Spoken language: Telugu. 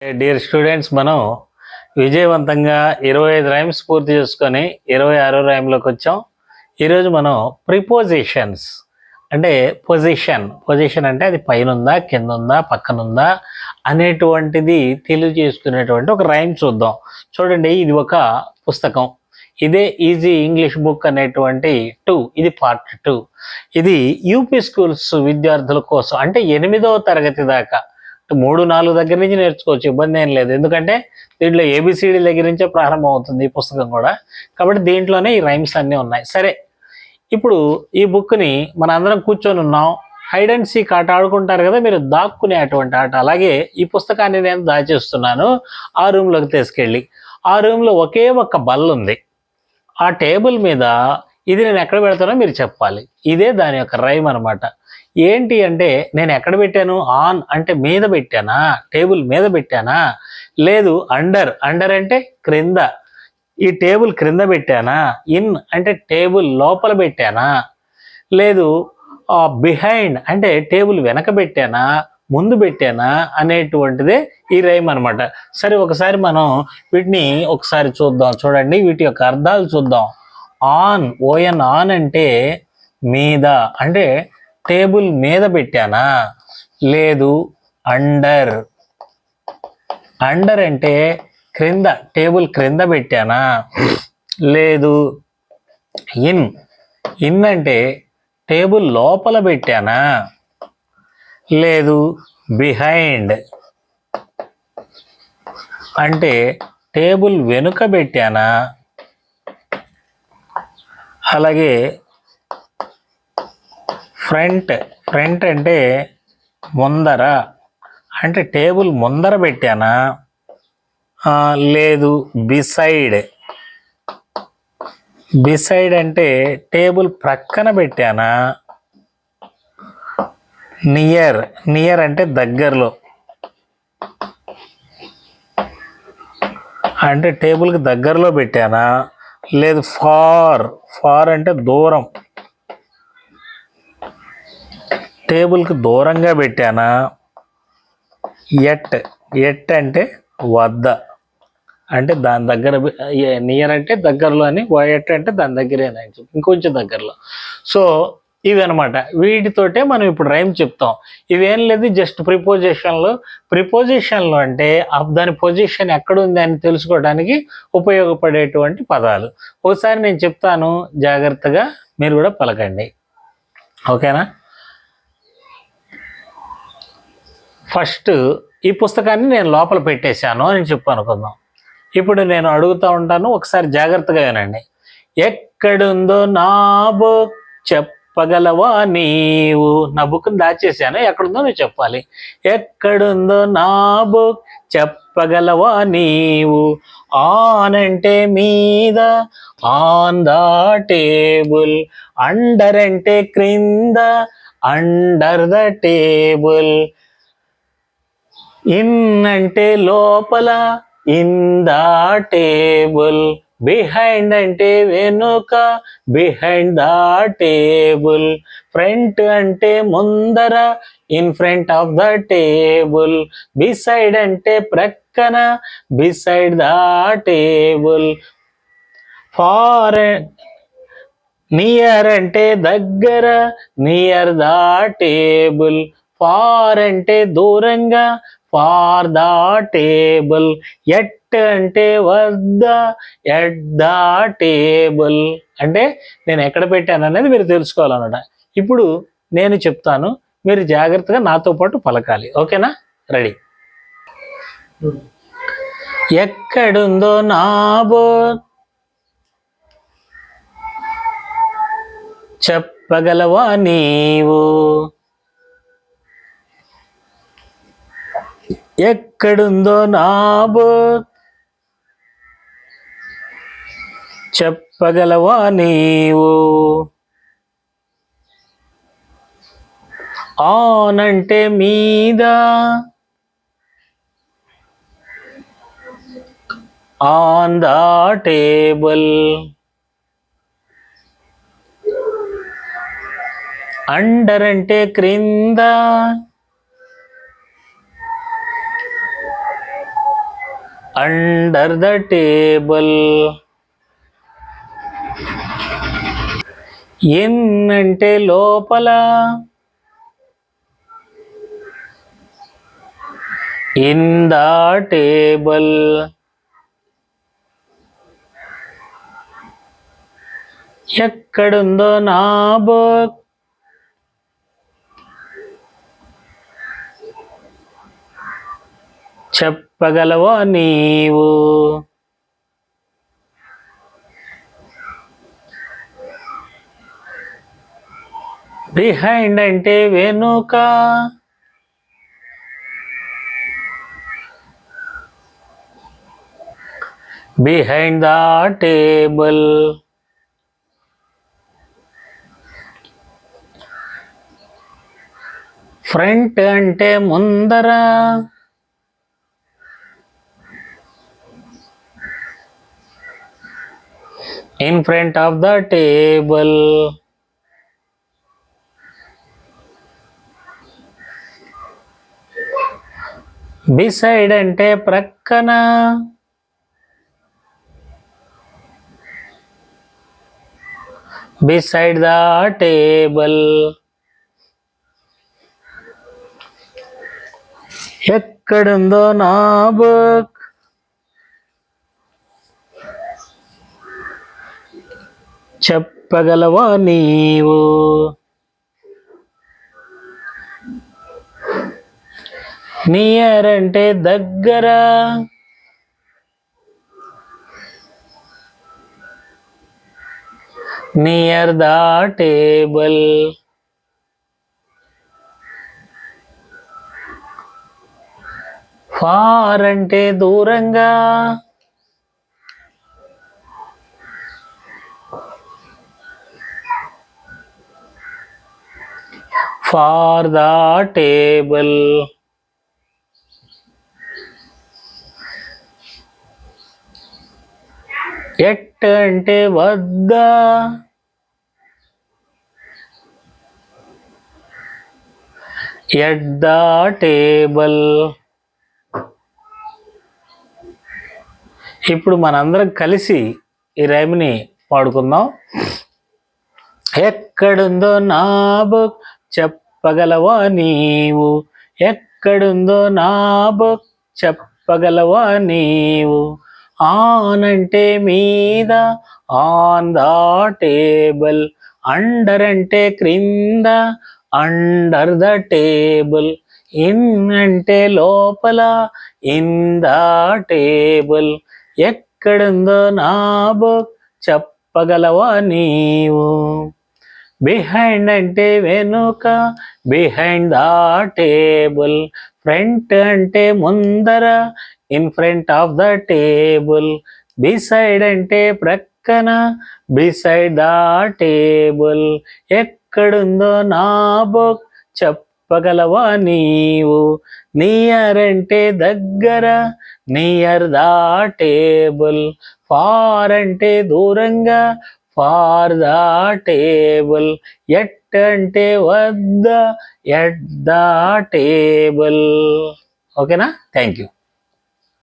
డియర్ స్టూడెంట్స్, మనం విజయవంతంగా 25 రైమ్స్ పూర్తి చేసుకొని 26వ రైమ్లోకి వచ్చాం. ఈరోజు మనం ప్రిపోజిషన్స్ అంటే పొజిషన్ అంటే అది పైన ఉందా, కింద ఉందా, పక్కన ఉందా అనేటువంటిది తెలియజేసుకునేటువంటి ఒక రైమ్ చూద్దాం. చూడండి, ఇది ఒక పుస్తకం. ఇదే ఈజీ ఇంగ్లీష్ బుక్ అనేటువంటి 2, ఇది పార్ట్ 2. ఇది యూపీ స్కూల్స్ విద్యార్థుల కోసం, అంటే 8వ తరగతి దాకా 3-4 దగ్గర నుంచి నేర్చుకోవచ్చు, ఇబ్బంది ఏం లేదు. ఎందుకంటే దీంట్లో ఏబిసిడి దగ్గర నుంచే ప్రారంభం అవుతుంది ఈ పుస్తకం కూడా. కాబట్టి దీంట్లోనే ఈ రైమ్స్ అన్నీ ఉన్నాయి. సరే, ఇప్పుడు ఈ బుక్ని మన అందరం కూర్చొని ఉన్నాం. హైడ్ అండ్ సీక్ ఆట ఆడుకుంటారు కదా మీరు, దాక్కునే అటువంటి ఆట. అలాగే ఈ పుస్తకాన్ని నేను దాచేస్తున్నాను ఆ రూమ్లోకి తీసుకెళ్ళి. ఆ రూమ్లో ఒకే ఒక్క బల్ల ఉంది. ఆ టేబుల్ మీద ఇది నేను ఎక్కడ పెడతానో మీరు చెప్పాలి. ఇదే దాని యొక్క రైమ్ అనమాట. ఏంటి అంటే, నేను ఎక్కడ పెట్టాను? ఆన్ అంటే మీద పెట్టానా, టేబుల్ మీద పెట్టానా, లేదు అండర్ అంటే క్రింద, ఈ టేబుల్ క్రింద పెట్టానా, ఇన్ అంటే టేబుల్ లోపల పెట్టానా, లేదు బిహైండ్ అంటే టేబుల్ వెనక పెట్టానా, ముందు పెట్టానా అనేటువంటిదే ఈ రైమ్ అనమాట. సరే, ఒకసారి మనం వీటిని ఒకసారి చూద్దాం. చూడండి, వీటి యొక్క అర్థాలు చూద్దాం. ఓఎన్ ఆన్ అంటే మీద, అంటే టేబుల్ మీద పెట్టానా, లేదు అండర్ అంటే క్రింద, టేబుల్ క్రింద పెట్టానా, లేదు ఇన్ అంటే టేబుల్ లోపల పెట్టానా, లేదు బిహైండ్ అంటే టేబుల్ వెనుక పెట్టానా, అలాగే ఫ్రంట్ అంటే ముందర, అంటే టేబుల్ ముందర పెట్టానా, లేదు బిసైడ్ అంటే టేబుల్ ప్రక్కన పెట్టానా, నియర్ అంటే దగ్గరలో, అంటే టేబుల్కి దగ్గరలో పెట్టానా, లేదు ఫార్ అంటే దూరం, టేబుల్కి దూరంగా పెట్టానా, ఎట్ అంటే వద్ద, అంటే దాని దగ్గర, నియర్ అంటే దగ్గరలో అని, ఎట్ అంటే దాని దగ్గరే అని, ఇంకొంచెం దగ్గరలో. సో ఇవి అనమాట. వీటితోటే మనం ఇప్పుడు రైమ్ చెప్తాం. ఇవేం లేదు, జస్ట్ ప్రిపోజిషన్లు అంటే దాని పొజిషన్ ఎక్కడుంది అని తెలుసుకోవడానికి ఉపయోగపడేటువంటి పదాలు. ఒకసారి నేను చెప్తాను, జాగ్రత్తగా మీరు కూడా పలకండి, ఓకేనా? ఫస్ట్, ఈ పుస్తకాన్ని నేను లోపల పెట్టేశాను అని చెప్పు అనుకుందాం. ఇప్పుడు నేను అడుగుతూ ఉంటాను, ఒకసారి జాగ్రత్తగా వినండి. ఎక్కడుందో నా బుక్ చెప్పగలవా నీవు. నా బుక్ని దాచేశాను, ఎక్కడుందో నువ్వు చెప్పాలి. ఎక్కడుందో నా బుక్ చెప్పగలవా నీవు. ఆన్ అంటే మీద, ఆన్ ద టేబుల్. అండర్ అంటే క్రింద, అండర్ ద టేబుల్. ఇన్ అంటే లోపల, ఇన్ ద టేబుల్. బిహైండ్ అంటే వెనుక, బిహైండ్ ద టేబుల్. ఫ్రంట్ అంటే ముందర, in front of the table. Beside అంటే ప్రక్కన, బిసైడ్ ద టేబుల్. నియర్ అంటే దగ్గర, నియర్ ద టేబుల్. ఫార్ అంటే దూరంగా, ఫార్ ద టేబుల్. ఎట్ అంటే వద్ద, ఎట్ ద టేబుల్. అంటే నేను ఎక్కడ పెట్టాను అనేది మీరు తెలుసుకోవాలన్నమాట. ఇప్పుడు నేను చెప్తాను, మీరు జాగ్రత్తగా నాతో పాటు పలకాలి, ఓకేనా? రెడీ. ఎక్కడుందో నా బుక్ చెప్పగలవా నీవు. ఎక్కడుందో నా బుక్ చెప్పగలవా నీవు. ఆన్ అంటే మీద, ఆన్ ద టేబుల్. అండర్ అంటే క్రింద, అండర్ ద టేబుల్. ఇన్ అంటే లోపల, ఇన్ ద టేబుల్. ఎక్కడుందో నా బుక్, చెప్పగలవా నీవు. బిహైండ్ అంటే వెనుక, బిహైండ్ ద టేబుల్. ఫ్రంట్ అంటే ముందర, in front of the table. Beside అంటే ప్రక్కన, బిసైడ్ ద టేబుల్. ఎక్కడుందో నా బుక్, చెప్పగలవా నీవు. నియర్ అంటే దగ్గర, నియర్ ద టేబుల్. ఫార్ అంటే దూరంగా, ఫార్ ద టేబుల్. ఎట్ అంటే వద్ద, ఎట్ ద టేబుల్. ఇప్పుడు మనందరం కలిసి ఈ రైమ్ని పాడుకుందాం. ఎక్కడుందో నా బుక్, చెప్పగలవా నీవు. ఎక్కడుందో నా బుక్, చెప్పగలవా నీవు. ఆన్ అంటే మీద, ఆన్ ద టేబుల్. అండర్ అంటే క్రింద, అండర్ ద టేబుల్. ఇన్ అంటే లోపల, ఇన్ ద టేబుల్. ఎక్కడుందో నా బుక్, చెప్పగలవా నీవు. బిహైండ్ అంటే వెనుక, బిహైండ్ ద టేబుల్. ఫ్రంట్ అంటే ముందర, in front of the table. Beside అంటే ప్రక్కన, బిసైడ్ ద టేబుల్. ఎక్కడుందో నా బుక్, చెప్పగలవా నీవు. నియర్ అంటే దగ్గర, నియర్ ద టేబుల్. ఫార్ అంటే దూరంగా, ఫార్ ద టేబుల్. ఎట్ అంటే వద్ద, ఎట్ ద టేబుల్. ఓకేనా? Thank you.